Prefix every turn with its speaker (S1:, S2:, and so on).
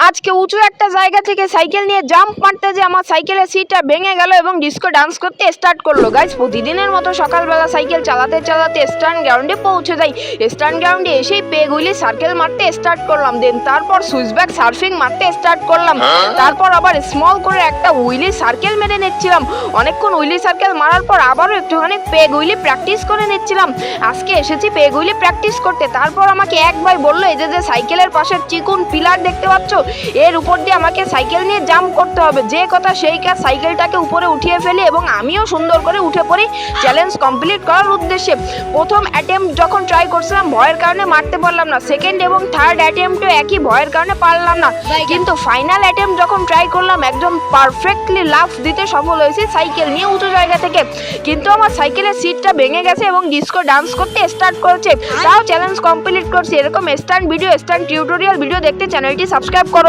S1: আজকে উঁচু একটা জায়গা থেকে সাইকেল নিয়ে জাম্প মারতে যে আমার সাইকেলের সিটটা ভেঙে গেল এবং ডিস্কো ডান্স করতে স্টার্ট করলো। গাইস, প্রতিদিনের মতো সকালবেলা সাইকেল চালাতে চালাতে স্ট্যান্ড গ্রাউন্ডে পৌঁছে যাই। স্ট্যান্ড গ্রাউন্ডে এসেই পেগুলি সার্কেল মারতে স্টার্ট করলাম, দেন তারপর সুইচব্যাক সার্ফিং মারতে স্টার্ট করলাম। তারপর আবার স্মল করে একটা উইলি সার্কেল মেরে নিচ্ছিলাম। অনেকক্ষণ উইলি সার্কেল মারার পর আবারও একটুখানি পেগুলি প্র্যাকটিস করে নিচ্ছিলাম। আজকে এসেছি পেগুলি প্র্যাকটিস করতে। তারপর আমাকে এক ভাই বললো, এই যে সাইকেলের পাশে চিকুন পিলার দেখতে পাচ্ছ, এর উপর দিয়ে আমাকে সাইকেল নিয়ে জাম্প করতে হবে। যে কথা সেই কাজ, সাইকেলটাকে উপরে উঠিয়ে ফেলি এবং আমিও সুন্দর করে উঠে পড়ি চ্যালেঞ্জ কমপ্লিট করার উদ্দেশ্যে। প্রথম অ্যাটেম্প্ট যখন ট্রাই করছিলাম ভয়ের কারণে মারতে পারলাম না, সেকেন্ড এবং থার্ড অ্যাটেম্প্টও একই ভয়ের কারণে পারলাম না, কিন্তু ফাইনাল অ্যাটেম্প্ট যখন ট্রাই করলাম একদম পারফেক্টলি লাফ দিতে সফল হয়েছি সাইকেল নিয়ে উঁচু জায়গা থেকে। কিন্তু আমার সাইকেলের সিটটা ভেঙে গেছে এবং ডিস্কো ডান্স করতে স্টার্ট করেছে। তাও চ্যালেঞ্জ কমপ্লিট করছি। এরকম stand video, stand tutorial video দেখতে চ্যানেলটি সাবস্ক্রাইব করো।